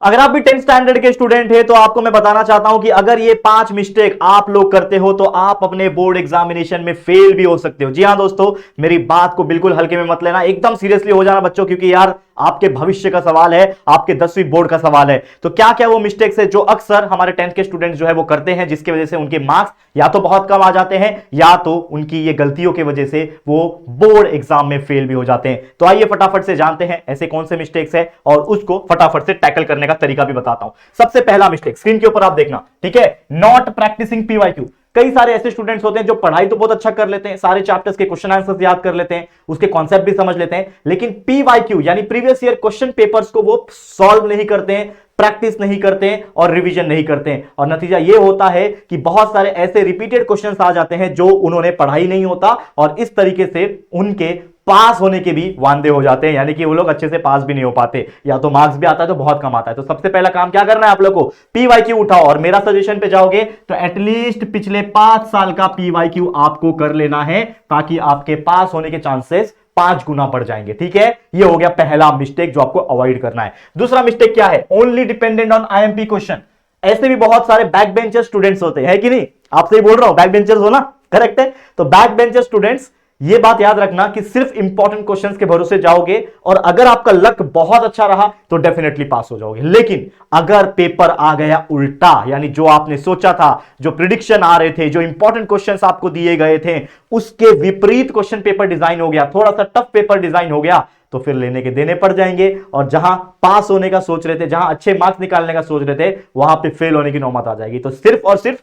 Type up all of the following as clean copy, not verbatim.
अगर आप भी 10th स्टैंडर्ड के स्टूडेंट हैं तो आपको मैं बताना चाहता हूं कि अगर ये 5 मिस्टेक आप लोग करते हो तो आप अपने बोर्ड एग्जामिनेशन में फेल भी हो सकते हो। जी हां दोस्तों, मेरी बात को बिल्कुल हल्के में मत लेना, एकदम सीरियसली हो जाना बच्चों, क्योंकि यार आपके भविष्य का सवाल है, आपके 10वीं बोर्ड का सवाल है। तो क्या क्या वो मिस्टेक्स है जो अक्सर हमारे 10th के स्टूडेंट्स जो है वो करते हैं, जिसकी वजह से उनके मार्क्स या तो बहुत कम आ जाते हैं या तो उनकी ये गलतियों की वजह से वो बोर्ड एग्जाम में फेल भी हो जाते हैं। तो आइए फटाफट से जानते हैं ऐसे कौन से मिस्टेक्स है और उसको फटाफट से टैकल करने का तरीका भी बताता हूं। सबसे पहला मिस्टेक स्क्रीन के ऊपर आप देखना, ठीक है, नॉट प्रैक्टिसिंग पीवाईक्यू। कई सारे ऐसे स्टूडेंट्स होते हैं जो पढ़ाई तो बहुत अच्छा कर लेते हैं, सारे चैप्टर्स के क्वेश्चन आंसर्स याद कर लेते हैं, उसके कॉन्सेप्ट भी समझ लेते हैं, लेकिन पीवाईक्यू यानी प्रीवियस ईयर क्वेश्चन पेपर्स को वो सॉल्व नहीं करते हैं, प्रैक्टिस नहीं करते हैं और रिवीजन नहीं करते हैं। और नतीजा यह होता है कि बहुत सारे ऐसे रिपीटेड क्वेश्चंस आ जाते हैं जो उन्होंने पढ़ाई नहीं होता और इस तरीके से उनके पास होने के भी वांदे हो जाते हैं, यानी कि वो लोग अच्छे से पास भी नहीं हो पाते, या तो मार्क्स भी आता है तो बहुत कम आता है। तो सबसे पहला काम क्या करना है आप लोग को, पीवाईक्यू उठाओ और मेरा सजेशन पे जाओगे तो एटलीस्ट पिछले 5 साल का पीवाईक्यू आपको कर लेना है, ताकि आपके पास होने के चांसेस 5 गुना बढ़ जाएंगे। ठीक है, ये हो गया पहला मिस्टेक जो आपको अवॉइड करना है। दूसरा मिस्टेक क्या है, only dependent on IMP question. ऐसे भी बहुत सारे बैक बेंचर स्टूडेंट्स होते हैं, है कि नहीं? आपसे ही बोल रहा हूं, बैक बेंचर्स हो ना, करेक्ट है? तो बैक बेंचर स्टूडेंट्स ये बात याद रखना कि सिर्फ इंपॉर्टेंट क्वेश्चंस के भरोसे जाओगे और अगर आपका लक बहुत अच्छा रहा तो डेफिनेटली पास हो जाओगे। लेकिन अगर पेपर आ गया उल्टा, यानी जो आपने सोचा था, जो प्रिडिक्शन आ रहे थे, जो इंपॉर्टेंट क्वेश्चंस आपको दिए गए थे, उसके विपरीत क्वेश्चन पेपर डिजाइन हो गया, थोड़ा सा टफ पेपर डिजाइन हो गया, तो फिर लेने के देने पड़ जाएंगे और जहां पास होने का सोच रहे थे, जहां अच्छे मार्क्स निकालने का सोच रहे थे, वहां पे फेल होने की नौबत आ जाएगी। तो सिर्फ और सिर्फ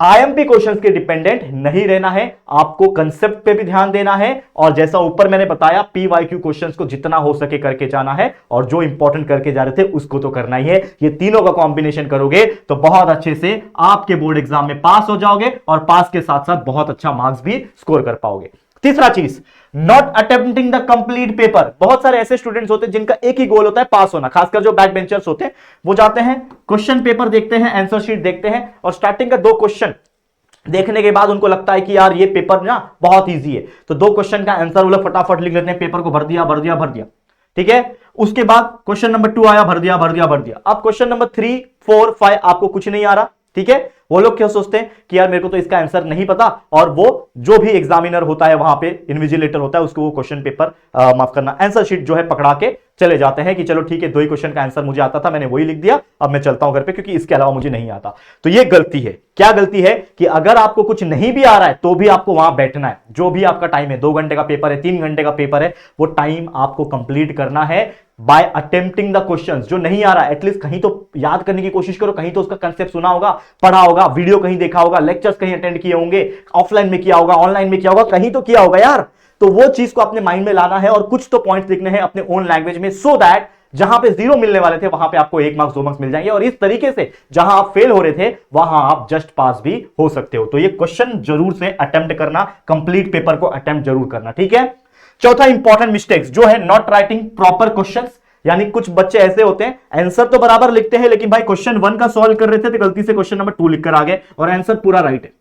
आईएमपी क्वेश्चंस के डिपेंडेंट नहीं रहना है, आपको कंसेप्ट पे भी ध्यान देना है और जैसा ऊपर मैंने बताया पीवाईक्यू क्वेश्चंस को जितना हो सके करके जाना है और जो इंपॉर्टेंट करके जा रहे थे उसको तो करना ही है। ये तीनों का कॉम्बिनेशन करोगे तो बहुत अच्छे से आपके बोर्ड एग्जाम में पास हो जाओगे और पास के साथ साथ बहुत अच्छा मार्क्स भी स्कोर कर पाओगे। तीसरा चीज, not attempting the complete paper. बहुत सारे ऐसे स्टूडेंट्स होते हैं जिनका एक ही गोल होता है, पास होना। खासकर जो बैक बेंचर्स होते हैं वो जाते हैं, क्वेश्चन पेपर देखते हैं, आंसर शीट देखते हैं और स्टार्टिंग का 2 क्वेश्चन देखने के बाद उनको लगता है कि यार ये पेपर ना बहुत इजी है, तो 2 क्वेश्चन का आंसर वो लोग फटाफट लिख लेते हैं, पेपर को भर दिया भर दिया भर दिया। ठीक है, उसके बाद क्वेश्चन नंबर 2 आया, भर दिया भर दिया भर दिया। अब क्वेश्चन नंबर 3, 4, 5 आपको कुछ नहीं आ रहा। ठीक है, वो लोग क्या सोचते हैं कि यार मेरे को तो इसका आंसर नहीं पता, और वो जो भी एग्जामिनर होता है वहां पे, इन्विजिलेटर होता है, उसको वो क्वेश्चन पेपर माफ करना आंसर शीट जो है पकड़ा के चले जाते हैं कि चलो ठीक है, 2 ही क्वेश्चन का आंसर मुझे आता था, मैंने वही लिख दिया, अब मैं चलता हूं घर पे क्योंकि इसके अलावा मुझे नहीं आता। तो ये गलती है। क्या गलती है कि अगर आपको कुछ नहीं भी आ रहा है तो भी आपको वहां बैठना है। जो भी आपका टाइम है, 2 घंटे का पेपर है, 3 घंटे का पेपर है, वो टाइम आपको कंप्लीट करना है बाय अटेम्प्टिंग द क्वेश्चंस। जो नहीं आ रहा है एटलीस्ट कहीं तो याद करने की कोशिश करो, कहीं तो उसका कंसेप्ट सुना होगा, पढ़ा होगा, वीडियो कहीं देखा होगा, लेक्चर्स कहीं अटेंड किए होंगे, ऑफलाइन में किया होगा, ऑनलाइन में किया होगा, कहीं तो किया होगा यार। तो वो चीज को अपने माइंड में लाना है और कुछ तो पॉइंट्स लिखने हैं अपने ओन लैंग्वेज में, सो दैट जहां पे 0 मिलने वाले थे वहां पे आपको 1 मार्क्स 2 मार्क्स मिल जाएंगे और इस तरीके से जहां आप फेल हो रहे थे वहां आप जस्ट पास भी हो सकते हो। तो ये क्वेश्चन जरूर से अटेम्प्ट करना, कंप्लीट पेपर को अटेम्प्ट जरूर करना। ठीक है, चौथा इंपॉर्टेंट मिस्टेक्स जो है नॉट राइटिंग प्रॉपर क्वेश्चंस। यानी कुछ बच्चे ऐसे होते हैं आंसर तो बराबर लिखते हैं, लेकिन भाई क्वेश्चन 1 का सॉल्व कर रहे थे तो गलती से क्वेश्चन नंबर 2 लिखकर आ गए और आंसर पूरा राइट है।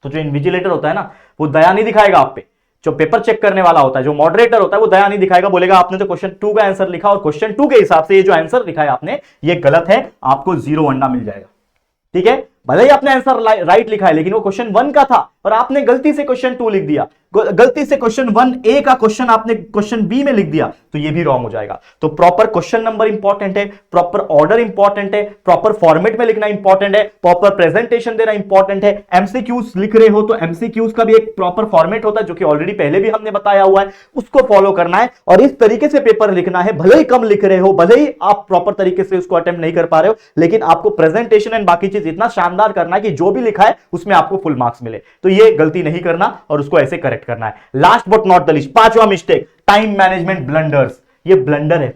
तो जो इन्विजिलेटर होता है ना, वो दया नहीं दिखाएगा आप पे। जो पेपर चेक करने वाला होता है, जो मॉडरेटर होता है, वो दया नहीं दिखाएगा, बोलेगा आपने तो क्वेश्चन 2 का आंसर लिखा और क्वेश्चन 2 के हिसाब से ये जो आंसर लिखा है आपने ये गलत है, आपको 0 अंडा मिल जाएगा। ठीक है, भले ही आपने आंसर राइट लिखा है लेकिन वो क्वेश्चन 1 का था और आपने गलती से क्वेश्चन 2 लिख दिया, गलती से क्वेश्चन 1A का क्वेश्चन आपने क्वेश्चन B में लिख दिया, तो ये भी रॉन्ग हो जाएगा। तो प्रॉपर क्वेश्चन नंबर इंपॉर्टेंट है, प्रॉपर ऑर्डर इंपॉर्टेंट है, प्रॉपर फॉर्मेट में लिखना इंपॉर्टेंट है, प्रॉपर प्रेजेंटेशन देना इंपॉर्टेंट है। एमसीक्यूज लिख रहे हो तो एमसीक्यूज का भी एक प्रॉपर फॉर्मेट होता है जो कि ऑलरेडी पहले भी हमने बताया हुआ है, उसको फॉलो करना है और इस तरीके से पेपर लिखना है। भले ही कम लिख रहे हो, भले ही आप प्रॉपर तरीके से उसको अटेम्प्ट नहीं कर पा रहे हो, लेकिन आपको प्रेजेंटेशन एंड बाकी चीज इतना शानदार करना है कि जो भी लिखा है उसमें आपको फुल मार्क्स मिले। तो ये गलती नहीं करना और उसको ऐसे करेक्ट करना है। Last but not the least, 5वां मिस्टेक, टाइम मैनेजमेंट ब्लंडर्स। ये ब्लंडर है।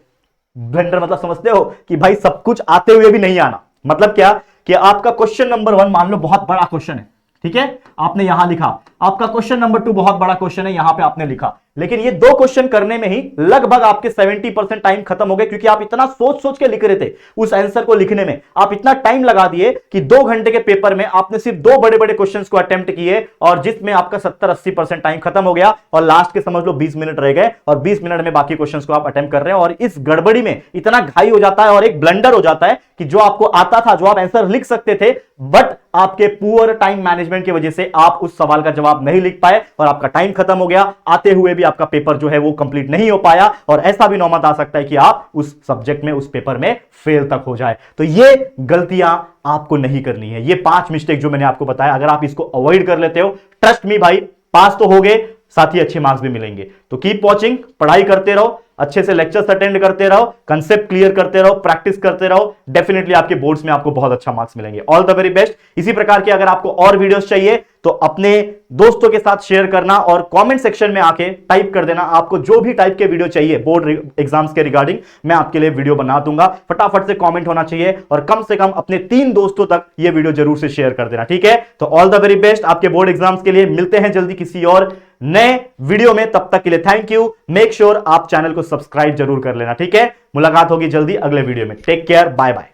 ब्लंडर मतलब समझते हो कि भाई सब कुछ आते हुए भी नहीं आना। मतलब क्या कि आपका क्वेश्चन नंबर 1 मान लो बहुत बड़ा क्वेश्चन है, ठीक है, आपने यहां लिखा, आपका क्वेश्चन नंबर 2 बहुत बड़ा क्वेश्चन है, यहां पे आपने लिखा, लेकिन ये 2 क्वेश्चन करने में ही लगभग आपके 70% टाइम खत्म हो गए, क्योंकि आप इतना सोच सोच के लिख रहे थे उस आंसर को लिखने में, आप इतना टाइम लगा दिए कि 2 घंटे के पेपर में आपने सिर्फ 2 बड़े बड़े क्वेश्चंस को अटेम्प्ट किए, और जिसमें आपका 70-80% टाइम खत्म हो गया, और लास्ट के समझ लो 20 मिनट रह गए, और 20 मिनट में बाकी क्वेश्चंस को आप अटेम्प्ट कर रहे हैं। और इस गड़बड़ी में इतना घाई हो जाता है और एक ब्लंडर हो जाता है कि जो आपको आता था, जो आप आंसर लिख सकते थे, बट आपके पुअर टाइम मैनेजमेंट की वजह से आप उस सवाल का जवाब नहीं लिख पाए और आपका टाइम खत्म हो गया, आते हुए भी आपका पेपर जो है वो कंप्लीट नहीं हो पाया, और ऐसा भी नौबत आ सकता है कि आप उस सब्जेक्ट में, उस पेपर में फेल तक हो जाए। तो ये गलतियां आपको नहीं करनी है। ये 5 मिस्टेक जो मैंने आपको बताया, अगर आप इसको अवॉइड कर लेते हो, ट्रस्ट मी भाई, पास तो हो गए, साथ ही अच्छे मार्क्स भी मिलेंगे। तो कीप वॉचिंग, पढ़ाई करते रहो, अच्छे से लेक्चर्स अटेंड करते रहो, कंसेप्ट क्लियर करते रहो, प्रैक्टिस करते रहो, डेफिनेटली आपके बोर्ड्स में आपको बहुत अच्छा मार्क्स मिलेंगे। All the very best. इसी प्रकार के अगर आपको और वीडियोस चाहिए तो अपने दोस्तों के साथ शेयर करना, और कमेंट सेक्शन में आके टाइप कर देना आपको जो भी टाइप के वीडियो चाहिए बोर्ड एग्जाम्स के रिगार्डिंग, मैं आपके लिए वीडियो बना दूंगा। फटाफट से कमेंट होना चाहिए, और कम से कम अपने 3 दोस्तों तक ये वीडियो जरूर से शेयर कर देना, ठीक है। तो ऑल द वेरी बेस्ट आपके बोर्ड एग्जाम्स के लिए। मिलते हैं जल्दी किसी और नए वीडियो में, तब तक के लिए थैंक यू। मेक श्योर आप चैनल को सब्सक्राइब जरूर कर लेना, ठीक है। मुलाकात होगी जल्दी अगले वीडियो में। Take care, bye bye.